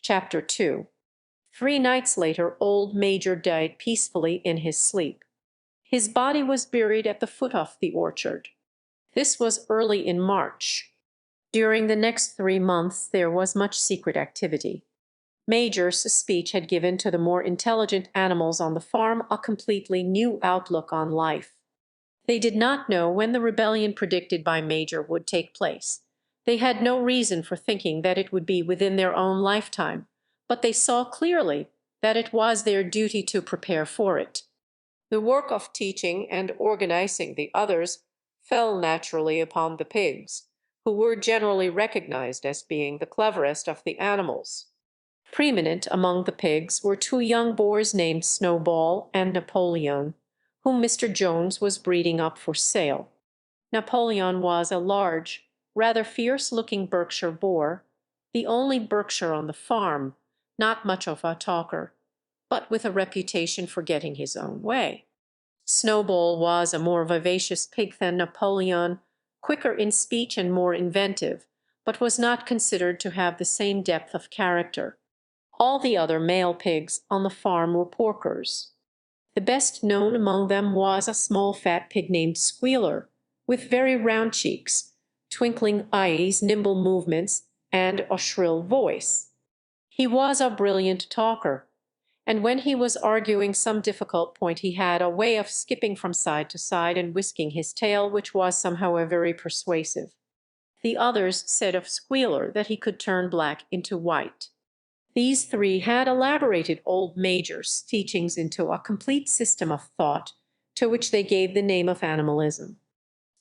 Chapter 2. 3 nights later old Major died peacefully in his sleep. His body was buried at the foot of the orchard. This was early in March. During the next 3 months there was much secret activity. Major's speech had given to the more intelligent animals on the farm a completely new outlook on life. They did not know when the rebellion predicted by Major would take place. They had no reason for thinking that it would be within their own lifetime, but they saw clearly that it was their duty to prepare for it. The work of teaching and organizing the others fell naturally upon the pigs, who were generally recognized as being the cleverest of the animals. Preeminent among the pigs were 2 young boars named Snowball and Napoleon, whom Mr. Jones was breeding up for sale. Napoleon was a large, rather fierce-looking Berkshire boar, the only Berkshire on the farm, not much of a talker, but with a reputation for getting his own way. Snowball was a more vivacious pig than Napoleon, quicker in speech and more inventive, but was not considered to have the same depth of character. All the other male pigs on the farm were porkers. The best known among them was a small fat pig named Squealer, with very round cheeks, twinkling eyes, nimble movements, and a shrill voice. He was a brilliant talker, and when he was arguing some difficult point he had a way of skipping from side to side and whisking his tail which was somehow very persuasive. The others said of Squealer that he could turn black into white. These 3 had elaborated old Major's teachings into a complete system of thought, to which they gave the name of Animalism.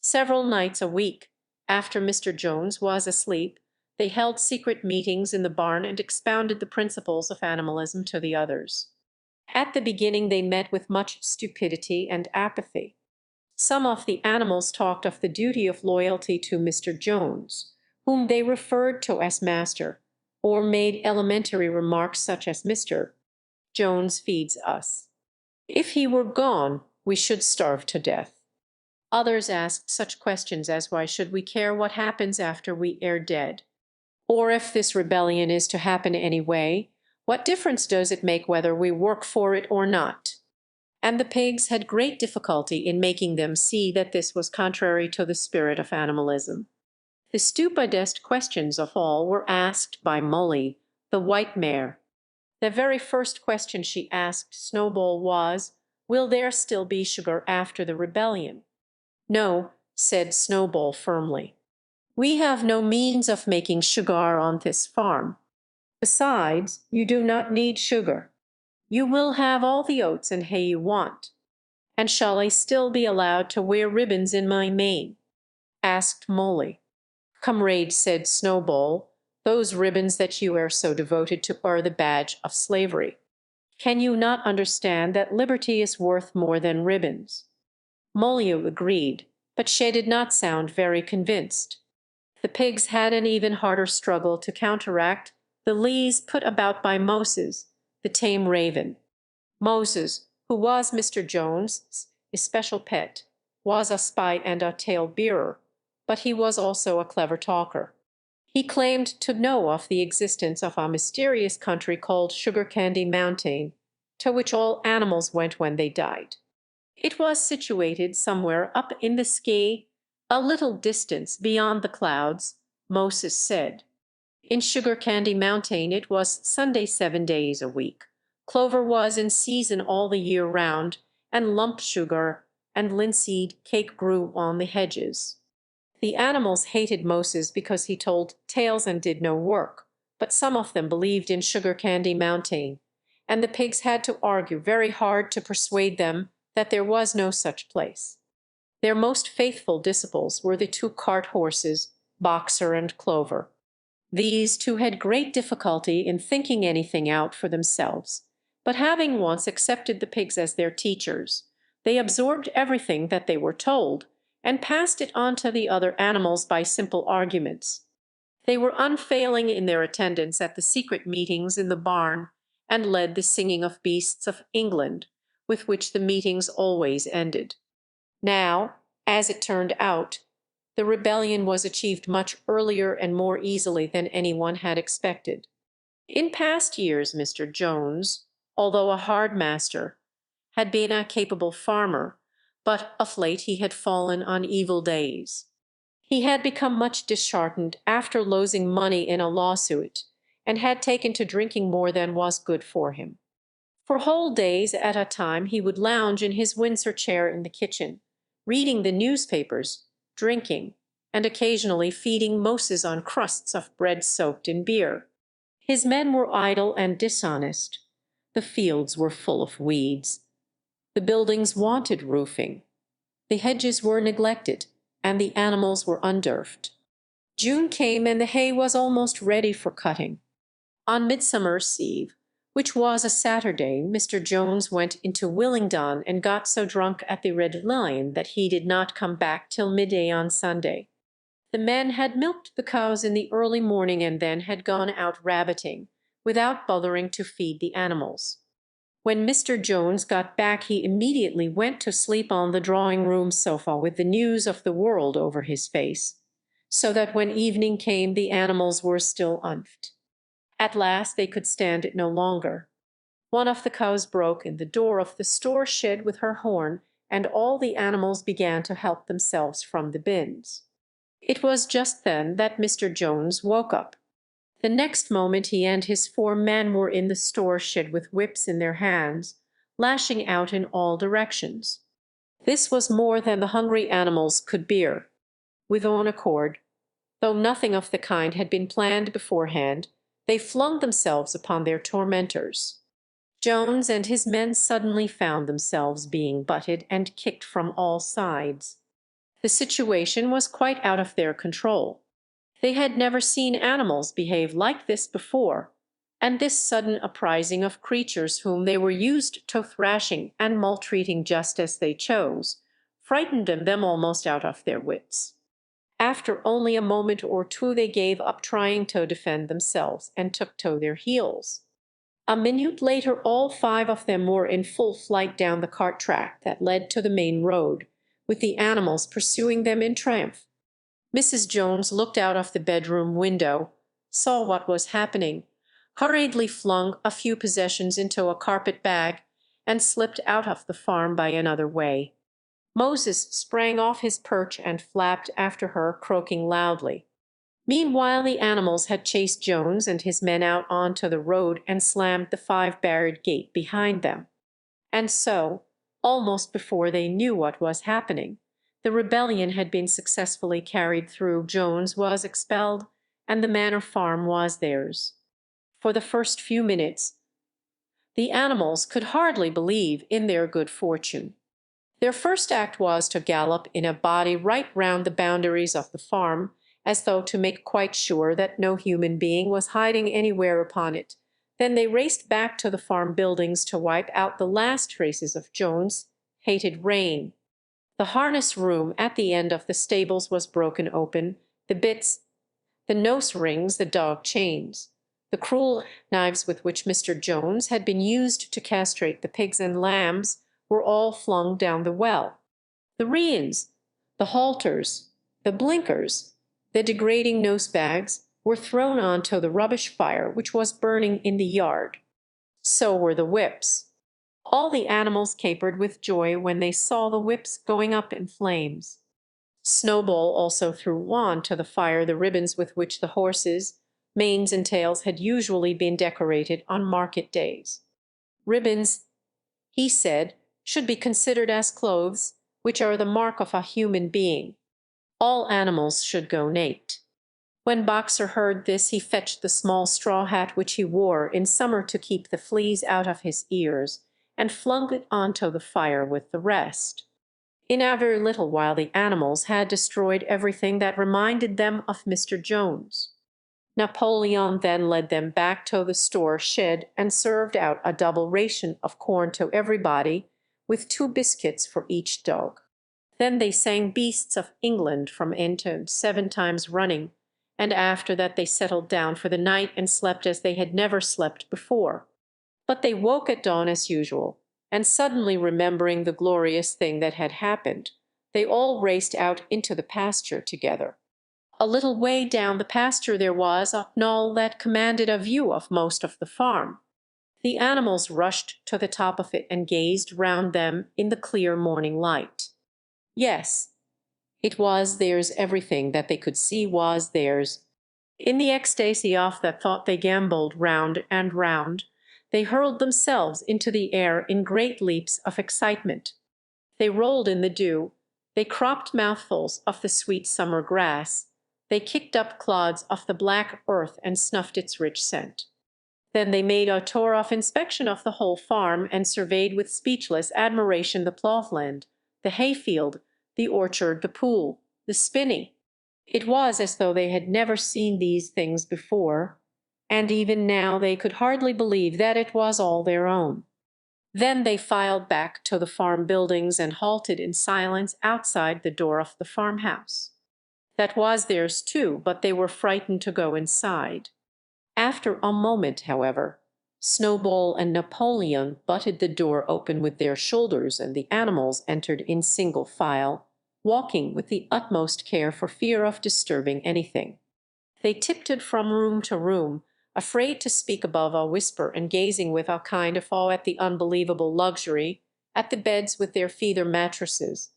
Several nights a week, after Mr. Jones was asleep, they held secret meetings in the barn and expounded the principles of animalism to the others. At the beginning they met with much stupidity and apathy. Some of the animals talked of the duty of loyalty to Mr. Jones, whom they referred to as master, or made elementary remarks such as Mr. Jones feeds us. If he were gone, we should starve to death. Others asked such questions as why should we care what happens after we are dead? Or if this rebellion is to happen anyway, what difference does it make whether we work for it or not? And the pigs had great difficulty in making them see that this was contrary to the spirit of animalism. The stupidest questions of all were asked by Molly, the white mare. The very first question she asked Snowball was, "Will there still be sugar after the rebellion?" "No," said Snowball firmly. "We have no means of making sugar on this farm. Besides, you do not need sugar. You will have all the oats and hay you want." "And shall I still be allowed to wear ribbons in my mane?" asked Molly. "Comrade," said Snowball, "those ribbons that you are so devoted to are the badge of slavery. Can you not understand that liberty is worth more than ribbons?" Molly agreed, but she did not sound very convinced. The pigs had an even harder struggle to counteract the lees put about by Moses, the tame raven. Moses, who was Mr. Jones's especial pet, was a spy and a tale-bearer, but he was also a clever talker. He claimed to know of the existence of a mysterious country called Sugar Candy Mountain, to which all animals went when they died. It was situated somewhere up in the sky, a little distance beyond the clouds, Moses said. In Sugar Candy Mountain it was Sunday 7 days a week. Clover was in season all the year round, and lump sugar and linseed cake grew on the hedges. The animals hated Moses because he told tales and did no work, but some of them believed in Sugar Candy Mountain, and the pigs had to argue very hard to persuade them that there was no such place. Their most faithful disciples were the 2 cart horses, Boxer and Clover. These 2 had great difficulty in thinking anything out for themselves, but having once accepted the pigs as their teachers, they absorbed everything that they were told, and passed it on to the other animals by simple arguments. They were unfailing in their attendance at the secret meetings in the barn, and led the singing of beasts of England, with which the meetings always ended. Now, as it turned out, the rebellion was achieved much earlier and more easily than anyone had expected. In past years Mr. Jones, although a hard master, had been a capable farmer, but of late he had fallen on evil days. He had become much disheartened after losing money in a lawsuit, and had taken to drinking more than was good for him. For whole days at a time he would lounge in his Windsor chair in the kitchen, reading the newspapers, drinking, and occasionally feeding Moses on crusts of bread soaked in beer. His men were idle and dishonest. The fields were full of weeds. The buildings wanted roofing. The hedges were neglected, and the animals were undurfed. June came, and the hay was almost ready for cutting. On Midsummer's Eve, which was a Saturday, Mr. Jones went into Willingdon and got so drunk at the Red Lion that he did not come back till midday on Sunday. The men had milked the cows in the early morning and then had gone out rabbiting, without bothering to feed the animals. When Mr. Jones got back he immediately went to sleep on the drawing-room sofa with the news of the world over his face, so that when evening came the animals were still unfed. At last they could stand it no longer. One of the cows broke in the door of the store shed with her horn, and all the animals began to help themselves from the bins. It was just then that Mr. Jones woke up. The next moment he and his 4 men were in the store shed with whips in their hands, lashing out in all directions. This was more than the hungry animals could bear. With own accord, though nothing of the kind had been planned beforehand, they flung themselves upon their tormentors. Jones and his men suddenly found themselves being butted and kicked from all sides. The situation was quite out of their control. They had never seen animals behave like this before, and this sudden uprising of creatures whom they were used to thrashing and maltreating just as they chose, frightened them almost out of their wits. After only a moment or two they gave up trying to defend themselves and took to their heels. A minute later all 5 of them were in full flight down the cart track that led to the main road, with the animals pursuing them in triumph. Mrs. Jones looked out of the bedroom window, saw what was happening, hurriedly flung a few possessions into a carpet bag, and slipped out of the farm by another way. Moses sprang off his perch and flapped after her, croaking loudly. Meanwhile the animals had chased Jones and his men out onto the road and slammed the 5-barred gate behind them. And so, almost before they knew what was happening, the rebellion had been successfully carried through, Jones was expelled, and the Manor Farm was theirs. For the first few minutes the animals could hardly believe in their good fortune. Their first act was to gallop in a body right round the boundaries of the farm, as though to make quite sure that no human being was hiding anywhere upon it. Then they raced back to the farm buildings to wipe out the last traces of Jones' hated reign. The harness room at the end of the stables was broken open, the bits, the nose rings, the dog chains, the cruel knives with which Mr. Jones had been used to castrate the pigs and lambs, were all flung down the well. The reins, the halters, the blinkers, the degrading nose-bags were thrown on to the rubbish fire which was burning in the yard. So were the whips. All the animals capered with joy when they saw the whips going up in flames. Snowball also threw on to the fire the ribbons with which the horses, manes and tails had usually been decorated on market days. Ribbons, he said, should be considered as clothes, which are the mark of a human being. All animals should go naked. When Boxer heard this, he fetched the small straw hat which he wore in summer to keep the fleas out of his ears, and flung it onto the fire with the rest. In a very little while the animals had destroyed everything that reminded them of Mr. Jones. Napoleon then led them back to the store shed and served out a double ration of corn to everybody, with 2 biscuits for each dog. Then they sang Beasts of England from end to end 7 times running, and after that they settled down for the night and slept as they had never slept before. But they woke at dawn as usual, and suddenly remembering the glorious thing that had happened, they all raced out into the pasture together. A little way down the pasture there was a knoll that commanded a view of most of the farm. The animals rushed to the top of it and gazed round them in the clear morning light. Yes, it was theirs, everything that they could see was theirs. In the ecstasy of that thought they gambolled round and round. They hurled themselves into the air in great leaps of excitement. They rolled in the dew, they cropped mouthfuls of the sweet summer grass, they kicked up clods of the black earth and snuffed its rich scent. Then they made a tour of inspection of the whole farm, and surveyed with speechless admiration the ploughland, the hayfield, the orchard, the pool, the spinney. It was as though they had never seen these things before, and even now they could hardly believe that it was all their own. Then they filed back to the farm buildings and halted in silence outside the door of the farmhouse. That was theirs too, but they were frightened to go inside. After a moment, however, Snowball and Napoleon butted the door open with their shoulders, and the animals entered in single file, walking with the utmost care for fear of disturbing anything. They tiptoed from room to room, afraid to speak above a whisper, and gazing with a kind of awe at the unbelievable luxury, at the beds with their feather mattresses,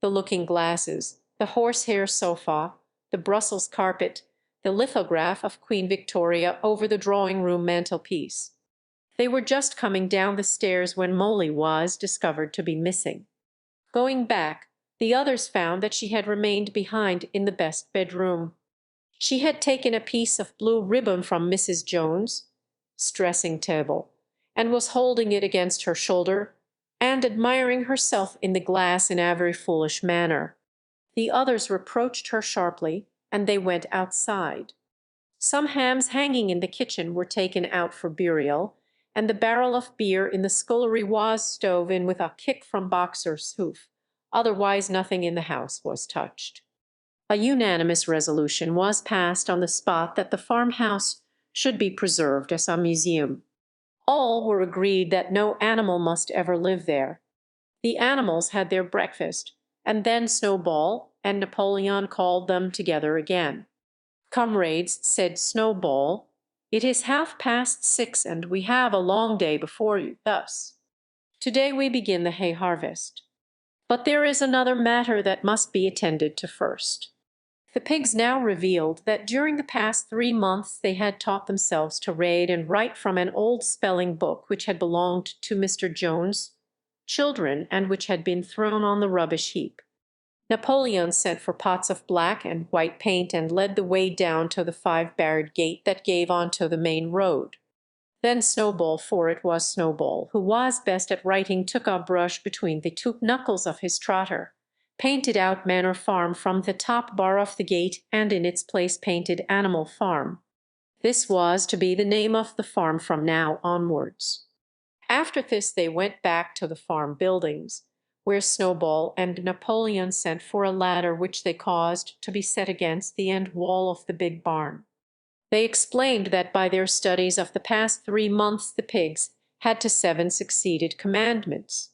the looking-glasses, the horsehair sofa, the Brussels carpet, the lithograph of Queen Victoria over the drawing-room mantelpiece. They were just coming down the stairs when Molly was discovered to be missing. Going back, the others found that she had remained behind in the best bedroom. She had taken a piece of blue ribbon from Mrs. Jones's dressing table, and was holding it against her shoulder, and admiring herself in the glass in a very foolish manner. The others reproached her sharply, and they went outside. Some hams hanging in the kitchen were taken out for burial, and the barrel of beer in the scullery was stove in with a kick from Boxer's hoof. Otherwise nothing in the house was touched. A unanimous resolution was passed on the spot that the farmhouse should be preserved as a museum. All were agreed that no animal must ever live there. The animals had their breakfast, and then Snowball and Napoleon called them together again. "Comrades," said Snowball, "it is 6:30, and we have a long day before us. Today we begin the hay harvest. But there is another matter that must be attended to first." The pigs now revealed that during the past 3 months they had taught themselves to read and write from an old spelling book which had belonged to Mr. Jones's children, and which had been thrown on the rubbish heap. Napoleon sent for pots of black and white paint, and led the way down to the 5-barred gate that gave on to the main road. Then Snowball, for it was Snowball who was best at writing, took a brush between the two knuckles of his trotter, painted out Manor Farm from the top bar of the gate, and in its place painted Animal Farm. This was to be the name of the farm from now onwards. After this they went back to the farm buildings, where Snowball and Napoleon sent for a ladder which they caused to be set against the end wall of the big barn. They explained that by their studies of the past 3 months the pigs had to 7 succeeded commandments.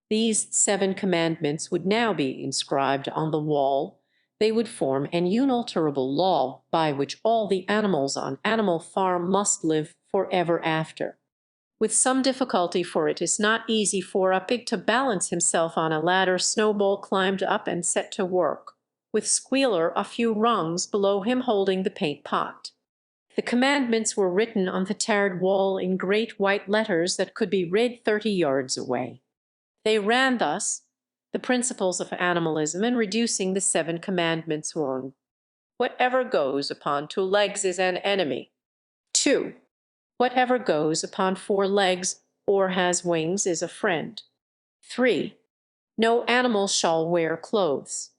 These 7 commandments would now be inscribed on the wall. They would form an unalterable law by which all the animals on Animal Farm must live forever after. With some difficulty, for it is not easy for a pig to balance himself on a ladder, Snowball climbed up and set to work, with Squealer a few rungs below him holding the paint pot. The commandments were written on the tarred wall in great white letters that could be read 30 yards away. They ran thus: the principles of animalism in reducing the 7 commandments: 1. Whatever goes upon 2 legs is an enemy. 2. Whatever goes upon 4 legs or has wings is a friend. 3. No animal shall wear clothes.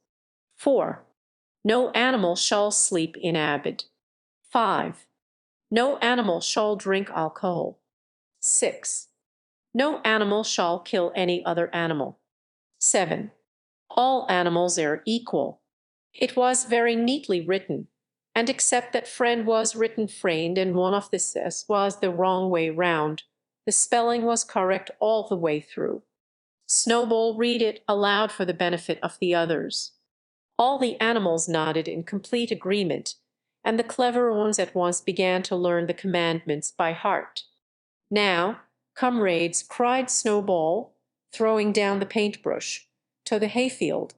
4. No animal shall sleep in a bed. 5. No animal shall drink alcohol. 6. No animal shall kill any other animal. 7. All animals are equal. It was very neatly written, and except that friend was written framed, and one of the s was the wrong way round, the spelling was correct all the way through. Snowball read it aloud for the benefit of the others. All the animals nodded in complete agreement, and the clever ones at once began to learn the commandments by heart. "Now, comrades," cried Snowball, throwing down the paintbrush, "to the hayfield.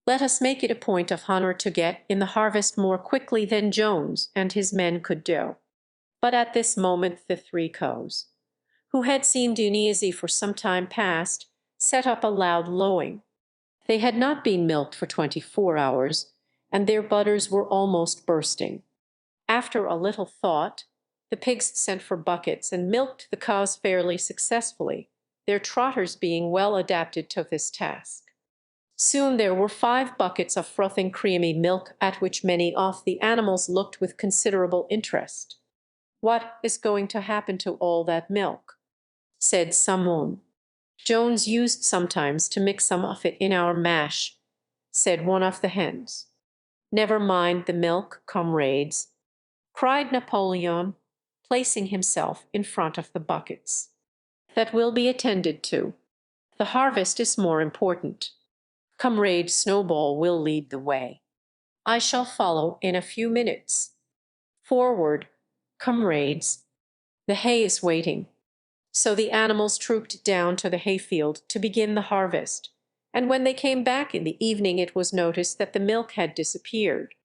Let us make it a point of honor to get in the harvest more quickly than Jones and his men could do." But at this moment the three cows, who had seemed uneasy for some time past, set up a loud lowing. They had not been milked for 24 hours, and their budders were almost bursting. After a little thought, the pigs sent for buckets and milked the cows fairly successfully, their trotters being well adapted to this task. Soon there were 5 buckets of frothing creamy milk, at which many of the animals looked with considerable interest. "What is going to happen to all that milk?" said some one. "Jones used sometimes to mix some of it in our mash," said one of the hens. "Never mind the milk, comrades," cried Napoleon, placing himself in front of the buckets. "That will be attended to. The harvest is more important. Comrade Snowball will lead the way. I shall follow in a few minutes. Forward, comrades. The hay is waiting." So the animals trooped down to the hayfield to begin the harvest, and when they came back in the evening it was noticed that the milk had disappeared.